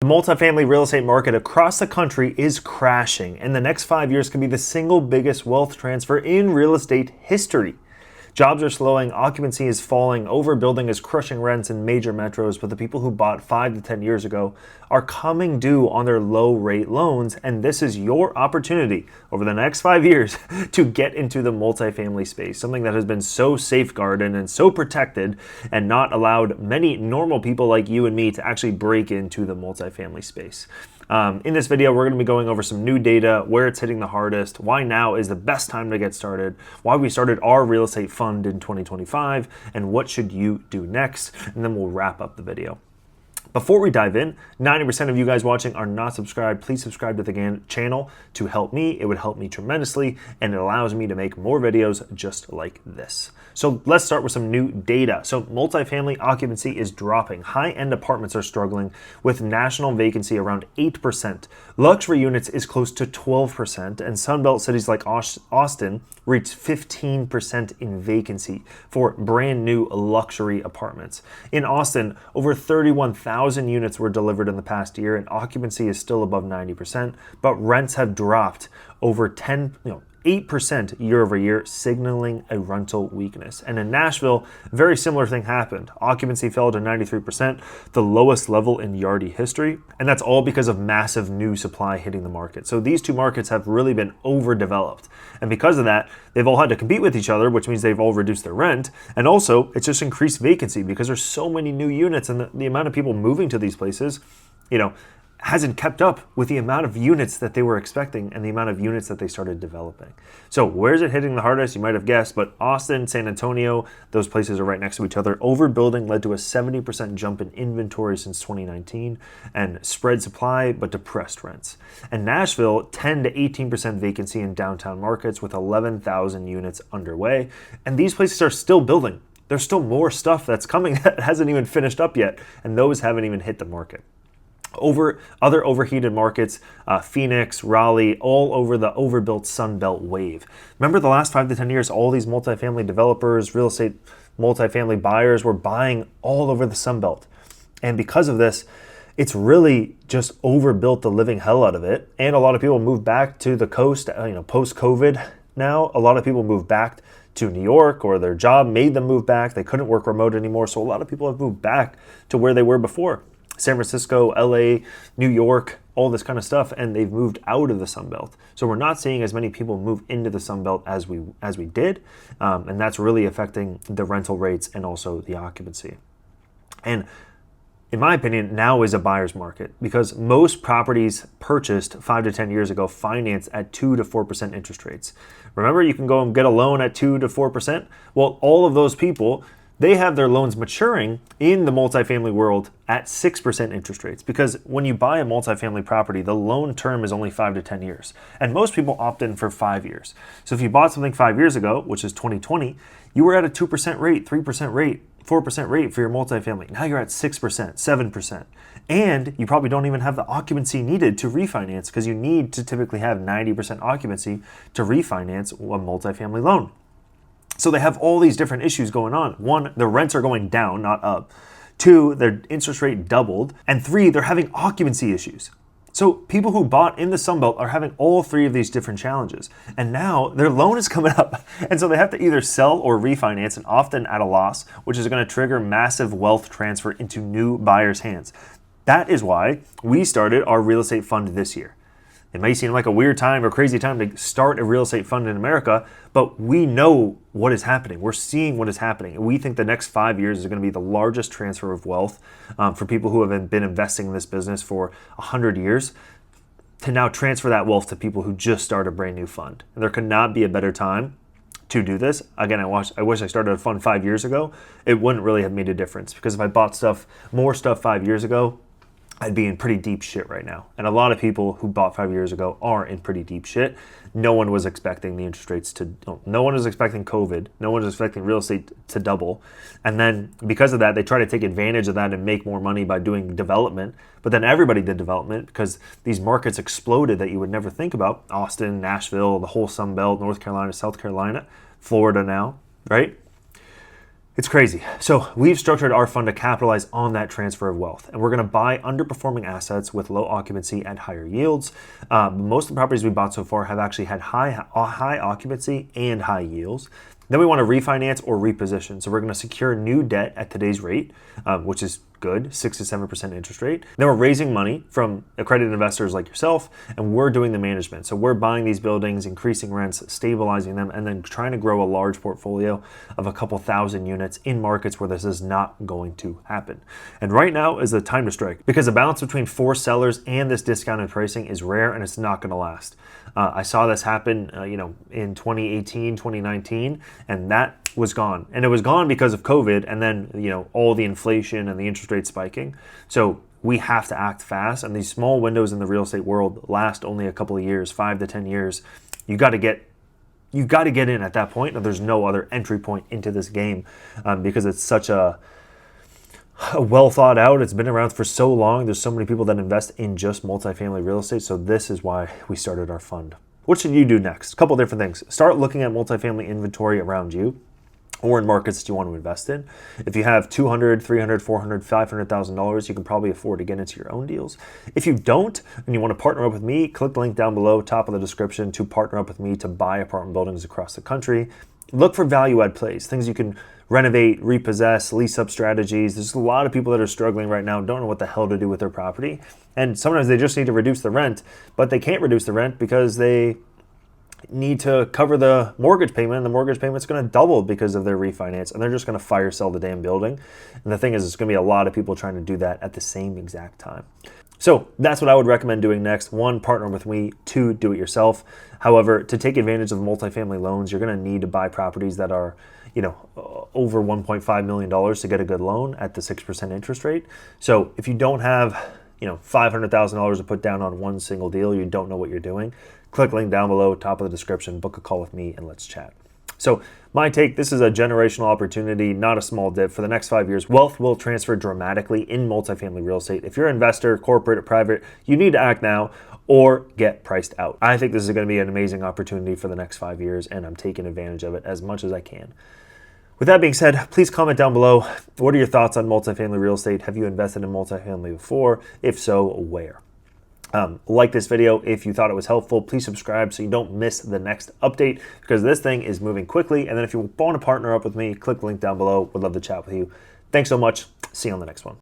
multifamily real estate market across the country is crashing, and the next 5 years could be the single biggest wealth transfer in real estate history. Jobs are slowing, occupancy is falling, overbuilding is crushing rents in major metros, but the people who bought 5 to 10 years ago are coming due on their low rate loans, and this is your opportunity over the next 5 years to get into the multifamily space, something that has been so safeguarded and so protected and not allowed many normal people like you and me to actually break into the multifamily space. In this video, we're going to be going over some new data, where it's hitting the hardest, why now is the best time to get started, why we started our real estate fund in 2025, and what should you do next, and then we'll wrap up the video. Before we dive in, 90% of you guys watching are not subscribed. Please subscribe to the channel to help me. It would help me tremendously, and it allows me to make more videos just like this. So let's start with some new data. So multifamily occupancy is dropping. High-end apartments are struggling with national vacancy around 8%. Luxury units is close to 12%, and Sunbelt cities like Austin reached 15% in vacancy for brand new luxury apartments. In Austin, over 31,000 units were delivered in the past year, and occupancy is still above 90%, but rents have dropped over 8% year over year, signaling a rental weakness. And in Nashville, very similar thing happened. Occupancy fell to 93%, the lowest level in Yardi history. And that's all because of massive new supply hitting the market. So these two markets have really been overdeveloped. And because of that, they've all had to compete with each other, which means they've all reduced their rent. And also, it's just increased vacancy because there's so many new units, and the amount of people moving to these places, hasn't kept up with the amount of units that they were expecting and the amount of units that they started developing. So where's it hitting the hardest? You might have guessed, but Austin, San Antonio, those places are right next to each other. Overbuilding led to a 70% jump in inventory since 2019 and spread supply, but depressed rents. And Nashville, 10 to 18% vacancy in downtown markets with 11,000 units underway. And these places are still building. There's still more stuff that's coming that hasn't even finished up yet, and those haven't even hit the market. Other overheated markets, Phoenix, Raleigh, all over the overbuilt Sunbelt wave. Remember the last 5 to 10 years, all these multifamily developers, real estate multifamily buyers were buying all over the Sunbelt. And because of this, it's really just overbuilt the living hell out of it. And a lot of people moved back to the coast, post-COVID now. A lot of people moved back to New York, or their job made them move back. They couldn't work remote anymore. So a lot of people have moved back to where they were before. San Francisco, LA, New York, all this kind of stuff, and they've moved out of the Sunbelt. So we're not seeing as many people move into the Sunbelt as we did, and that's really affecting the rental rates and also the occupancy. And in my opinion, now is a buyer's market because most properties purchased 5 to 10 years ago financed at 2 to 4% interest rates. Remember, you can go and get a loan at 2 to 4%. Well, all of those people, they have their loans maturing in the multifamily world at 6% interest rates, because when you buy a multifamily property, the loan term is only 5 to 10 years. And most people opt in for 5 years. So if you bought something 5 years ago, which is 2020, you were at a 2% rate, 3% rate, 4% rate for your multifamily. Now you're at 6%, 7%. And you probably don't even have the occupancy needed to refinance, because you need to typically have 90% occupancy to refinance a multifamily loan. So they have all these different issues going on. 1, the rents are going down, not up. 2, their interest rate doubled. And 3, they're having occupancy issues. So people who bought in the Sunbelt are having all 3 of these different challenges. And now their loan is coming up. And so they have to either sell or refinance, and often at a loss, which is going to trigger massive wealth transfer into new buyers' hands. That is why we started our real estate fund this year. It may seem like a weird time or crazy time to start a real estate fund in America, but we know what is happening. We're seeing what is happening. We think the next 5 years is going to be the largest transfer of wealth for people who have been investing in this business for 100 years, to now transfer that wealth to people who just start a brand new fund. And there could not be a better time to do this. Again, I wish I started a fund 5 years ago. It wouldn't really have made a difference, because if I bought more stuff 5 years ago, I'd be in pretty deep shit right now. And a lot of people who bought 5 years ago are in pretty deep shit. No one was expecting the interest rates no one was expecting COVID. No one was expecting real estate to double. And then because of that, they try to take advantage of that and make more money by doing development. But then everybody did development because these markets exploded that you would never think about. Austin, Nashville, the whole Sun Belt, North Carolina, South Carolina, Florida now, right? It's crazy. So we've structured our fund to capitalize on that transfer of wealth, and we're going to buy underperforming assets with low occupancy and higher yields. Most of the properties we bought so far have actually had high occupancy and high yields. Then we want to refinance or reposition. So we're going to secure new debt at today's rate, which is good, 6 to 7% interest rate. Then we're raising money from accredited investors like yourself, and we're doing the management. So we're buying these buildings, increasing rents, stabilizing them, and then trying to grow a large portfolio of a couple thousand units in markets where this is not going to happen. And right now is the time to strike, because the balance between forced sellers and this discounted pricing is rare, and it's not going to last. I saw this happen, in 2018, 2019, and that was gone. And it was gone because of COVID, and then, all the inflation and the interest rates spiking. So we have to act fast, and these small windows in the real estate world last only a couple of years, 5 to 10 years. You've got to get in at that point, and there's no other entry point into this game, because it's such a well thought out. It's been around for so long. There's so many people that invest in just multifamily real estate. So this is why we started our fund. What should you do next? A couple different things. Start looking at multifamily inventory around you or in markets that you want to invest in. If you have $200,000, $300,000, $400,000, $500,000, you can probably afford to get into your own deals. If you don't, and you want to partner up with me, click the link down below, top of the description, to partner up with me to buy apartment buildings across the country. Look for value add plays, things you can renovate, repossess, lease up strategies. There's a lot of people that are struggling right now, don't know what the hell to do with their property. And sometimes they just need to reduce the rent, but they can't reduce the rent because they need to cover the mortgage payment, and the mortgage payment's going to double because of their refinance, and they're just going to fire sell the damn building. And the thing is, it's going to be a lot of people trying to do that at the same exact time. So that's what I would recommend doing next. 1, partner with me. 2, do it yourself. However, to take advantage of multifamily loans, you're going to need to buy properties that are, over $1.5 million to get a good loan at the 6% interest rate. So if you don't have, $500,000 to put down on one single deal, you don't know what you're doing, click link down below, top of the description, book a call with me, and let's chat. So my take, this is a generational opportunity, not a small dip. For the next 5 years, wealth will transfer dramatically in multifamily real estate. If you're an investor, corporate or private, you need to act now or get priced out. I think this is going to be an amazing opportunity for the next 5 years, and I'm taking advantage of it as much as I can. With that being said, please comment down below. What are your thoughts on multifamily real estate? Have you invested in multifamily before? If so, where? Like this video if you thought it was helpful. Please subscribe so you don't miss the next update, because this thing is moving quickly. And then if you want to partner up with me, click the link down below. Would love to chat with you. Thanks so much. See you on the next one.